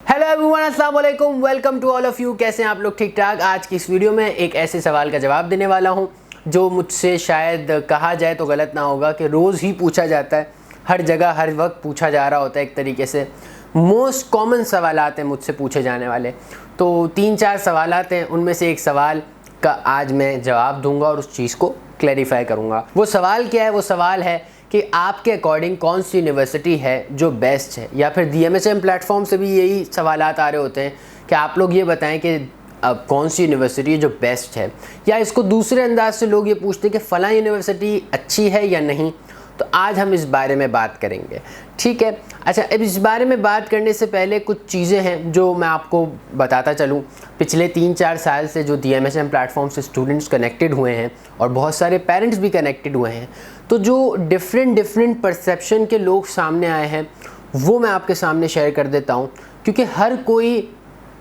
Hello everyone, अस्सलाम वालेकुम, welcome to all of you. कैसे हैं आप लोग? ठीक ठाक। आज की इस वीडियो में एक ऐसे सवाल का जवाब देने वाला हूं जो मुझसे शायद कहा जाए तो गलत ना होगा कि रोज़ ही पूछा जाता है, हर जगह हर वक्त पूछा जा रहा होता है। एक तरीके से मोस्ट कॉमन सवालात हैं मुझसे पूछे जाने वाले। तो 3-4 सवालात हैं, उनमें से एक सवाल का आज मैं जवाब दूंगा और उस चीज़ को क्लैरिफाई करूँगा। वो सवाल क्या है? वो सवाल है कि आपके अकॉर्डिंग कौन सी यूनिवर्सिटी है जो बेस्ट है, या फिर DMHM प्लेटफॉर्म से भी यही सवालात आ रहे होते हैं कि आप लोग ये बताएं कि कौन सी यूनिवर्सिटी है जो बेस्ट है। या इसको दूसरे अंदाज से लोग ये पूछते हैं कि फ़लाँ यूनिवर्सिटी अच्छी है या नहीं। तो आज हम इस बारे में बात करेंगे, ठीक है। अच्छा, अब इस बारे में बात करने से पहले कुछ चीज़ें हैं जो मैं आपको बताता चलूँ। पिछले 3-4 साल से जो DMHM प्लेटफॉर्म से स्टूडेंट्स कनेक्टेड हुए हैं और बहुत सारे पेरेंट्स भी कनेक्टेड हुए हैं, तो जो डिफरेंट परसेप्शन के लोग सामने आए हैं वो मैं आपके सामने शेयर कर देता हूँ। क्योंकि हर कोई,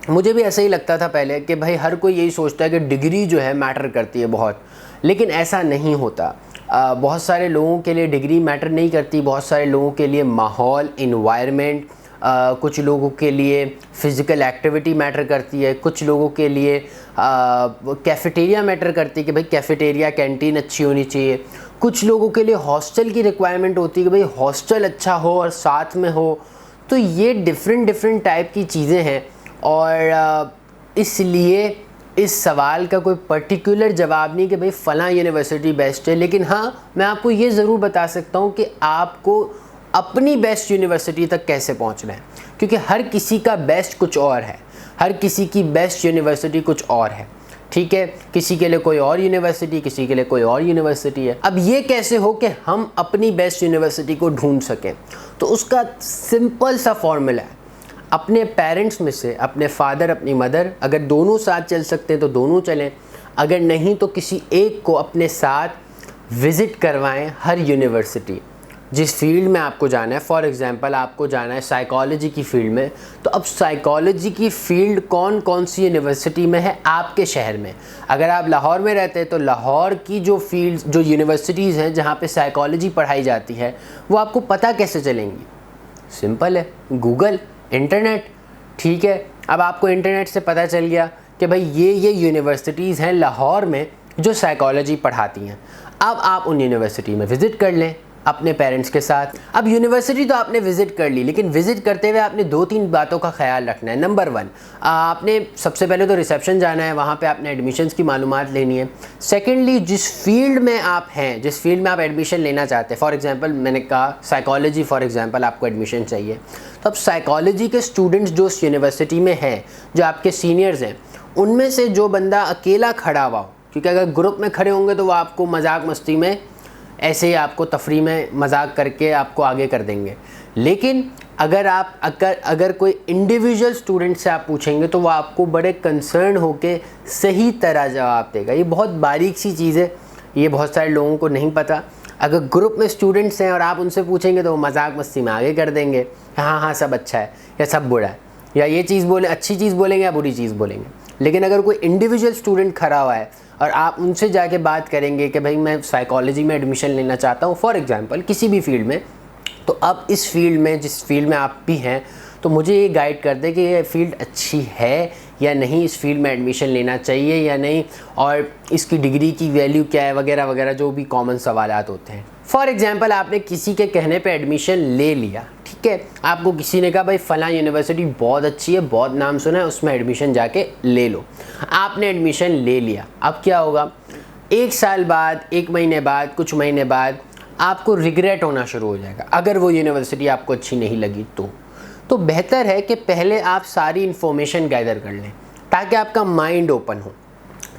मुझे भी ऐसा ही लगता था पहले कि भाई हर कोई यही सोचता है कि डिग्री जो है मैटर करती है बहुत, लेकिन ऐसा नहीं होता। बहुत सारे लोगों के लिए डिग्री मैटर नहीं करती। बहुत सारे लोगों के लिए माहौल, इन्वायरमेंट, कुछ लोगों के लिए फ़िज़िकल एक्टिविटी मैटर करती है, कुछ लोगों के लिए कैफ़ेटेरिया मैटर करती है कि भाई कैफ़ेटेरिया कैंटीन अच्छी होनी चाहिए। कुछ लोगों के लिए हॉस्टल की रिक्वायरमेंट होती है कि भाई हॉस्टल अच्छा हो और साथ में हो। तो ये डिफरेंट टाइप की चीज़ें हैं और इसलिए इस सवाल का कोई पर्टिकुलर जवाब नहीं कि भाई फ़लाँ यूनिवर्सिटी बेस्ट है। लेकिन हाँ, मैं आपको ये ज़रूर बता सकता हूँ कि आपको अपनी बेस्ट यूनिवर्सिटी तक कैसे पहुँचना है, क्योंकि हर किसी का बेस्ट कुछ और है, हर किसी की बेस्ट यूनिवर्सिटी कुछ और है, ठीक है। किसी के लिए कोई और यूनिवर्सिटी, किसी के लिए कोई और यूनिवर्सिटी है। अब ये कैसे हो कि हम अपनी बेस्ट यूनिवर्सिटी को ढूंढ सकें? तो उसका सिंपल सा फॉर्मूला है, अपने पेरेंट्स में से अपने फादर, अपनी मदर, अगर दोनों साथ चल सकते हैं तो दोनों चलें, अगर नहीं तो किसी एक को अपने साथ विज़िट करवाएं हर यूनिवर्सिटी जिस फील्ड में आपको जाना है। फॉर एग्ज़ाम्पल, आपको जाना है साइकोलॉजी की फ़ील्ड में, तो अब साइकोलॉजी की फ़ील्ड कौन कौन सी यूनिवर्सिटी में है आपके शहर में। अगर आप लाहौर में रहते हैं तो लाहौर की जो फील्ड, जो यूनिवर्सिटीज़ हैं जहाँ पे साइकोलॉजी पढ़ाई जाती है, वो आपको पता कैसे चलेंगी? सिंपल है, गूगल, इंटरनेट, ठीक है। अब आपको इंटरनेट से पता चल गया कि भाई ये यूनिवर्सिटीज़ हैं लाहौर में जो साइकोलॉजी पढ़ाती हैं। अब आप उन यूनिवर्सिटी में विज़िट कर लें अपने पेरेंट्स के साथ। अब यूनिवर्सिटी तो आपने विज़िट कर ली, लेकिन विज़िट करते हुए आपने 2-3 बातों का ख्याल रखना है। नंबर 1, आपने सबसे पहले तो रिसेप्शन जाना है, वहाँ पे आपने एडमिशन्स की मालूमात लेनी है। सेकेंडली, जिस फील्ड में आप हैं, जिस फील्ड में आप एडमिशन लेना चाहते हैं, फॉर एग्जांपल मैंने कहा साइकोलॉजी, फॉर एग्जांपल आपको एडमिशन चाहिए, तो अब साइकोलॉजी के स्टूडेंट्स जो उस यूनिवर्सिटी में हैं, जो आपके सीनियर्स हैं, उनमें से जो बंदा अकेला खड़ा हुआ हो, क्योंकि अगर ग्रुप में खड़े होंगे तो वो आपको मजाक मस्ती में ऐसे ही आपको तफरी में मजाक करके आपको आगे कर देंगे। लेकिन अगर कोई इंडिविजुअल स्टूडेंट से आप पूछेंगे तो वो आपको बड़े कंसर्न होके सही तरह जवाब देगा। ये बहुत बारीक सी चीज़ है, ये बहुत सारे लोगों को नहीं पता। अगर ग्रुप में स्टूडेंट्स हैं और आप उनसे पूछेंगे तो वो मजाक मस्ती में आगे कर देंगे, हाँ सब अच्छा है या सब बुरा है, या ये चीज़ बोले, अच्छी चीज़ बोलेंगे या बुरी चीज़ बोलेंगे। लेकिन अगर कोई इंडिविजुअल स्टूडेंट खड़ा हुआ है और आप उनसे जाके बात करेंगे कि भाई मैं साइकोलॉजी में एडमिशन लेना चाहता हूँ, फॉर एग्जांपल किसी भी फील्ड में, तो अब इस फील्ड में, जिस फील्ड में आप भी हैं, तो मुझे ये गाइड कर दे कि ये फील्ड अच्छी है या नहीं, इस फील्ड में एडमिशन लेना चाहिए या नहीं, और इसकी डिग्री की वैल्यू क्या है, वगैरह वगैरह, जो भी कॉमन सवालात होते हैं। फॉर एग्जांपल, आपने किसी के कहने पे एडमिशन ले लिया, ठीक है। आपको किसी ने कहा भाई फ़लाँ यूनिवर्सिटी बहुत अच्छी है, बहुत नाम सुना है, उसमें एडमिशन जाके ले लो। आपने एडमिशन ले लिया। अब क्या होगा? 1 साल बाद, 1 महीने बाद, कुछ महीने बाद आपको रिग्रेट होना शुरू हो जाएगा अगर वो यूनिवर्सिटी आपको अच्छी नहीं लगी। तो बेहतर है कि पहले आप सारी इन्फॉर्मेशन गैदर कर लें ताकि आपका माइंड ओपन हो।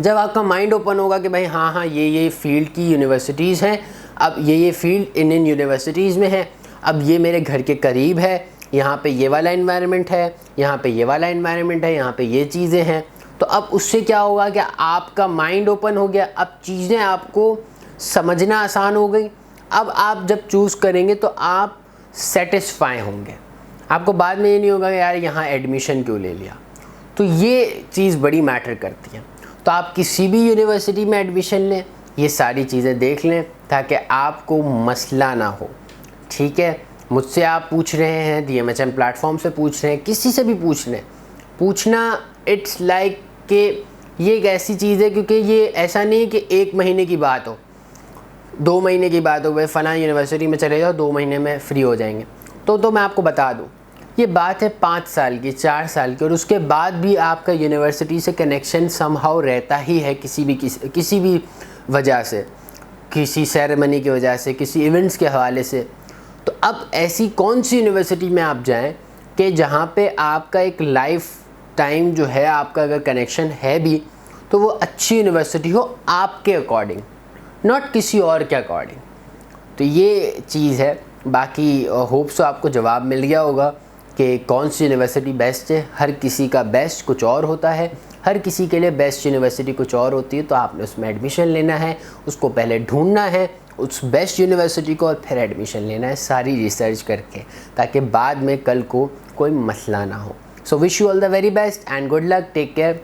जब आपका माइंड ओपन होगा कि भाई हाँ ये फील्ड की यूनिवर्सिटीज़ हैं, अब ये फील्ड इन यूनिवर्सिटीज़ में है, अब ये मेरे घर के करीब है, यहाँ पे ये वाला एनवायरनमेंट है, यहाँ पे ये वाला एनवायरनमेंट है, यहाँ पे ये चीज़ें हैं, तो अब उससे क्या होगा कि आपका माइंड ओपन हो गया। अब चीज़ें आपको समझना आसान हो गई। अब आप जब चूज़ करेंगे तो आप सेटिस्फाई होंगे। आपको बाद में ये नहीं होगा कि यार यहाँ एडमिशन क्यों ले लिया। तो ये चीज़ बड़ी मैटर करती है। तो आप किसी भी यूनिवर्सिटी में एडमिशन लें, ये सारी चीज़ें देख लें ताकि आपको मसला ना हो, ठीक है। मुझसे आप पूछ रहे हैं, DMHM प्लेटफॉर्म से पूछ रहे हैं, किसी से भी पूछ रहे हैं, पूछना इट्स लाइक कि ये एक ऐसी चीज़ है, क्योंकि ये ऐसा नहीं कि 1 महीने की बात हो, 2 महीने की बात हो, भाई फ़लाँ यूनिवर्सिटी में चले जाओ 2 महीने में फ्री हो जाएंगे। तो मैं आपको बता दूँ, ये बात है 5 साल की, 4 साल की, और उसके बाद भी आपका यूनिवर्सिटी से कनेक्शन समहाउ रहता ही है, किसी भी वजह से, किसी सेरेमनी की वजह से, किसी इवेंट्स के हवाले से। तो अब ऐसी कौन सी यूनिवर्सिटी में आप जाएं कि जहाँ पे आपका एक लाइफ टाइम जो है, आपका अगर कनेक्शन है भी, तो वो अच्छी यूनिवर्सिटी हो आपके अकॉर्डिंग, नॉट किसी और के अकॉर्डिंग। तो ये चीज़ है। बाकी होप सो आपको जवाब मिल गया होगा कि कौन सी यूनिवर्सिटी बेस्ट है। हर किसी का बेस्ट कुछ और होता है, हर किसी के लिए बेस्ट यूनिवर्सिटी कुछ और होती है। तो आपने उसमें एडमिशन लेना है, उसको पहले ढूंढना है उस बेस्ट यूनिवर्सिटी को, और फिर एडमिशन लेना है सारी रिसर्च करके, ताकि बाद में कल को कोई मसला ना हो। So wish you all the very best and good luck, take care.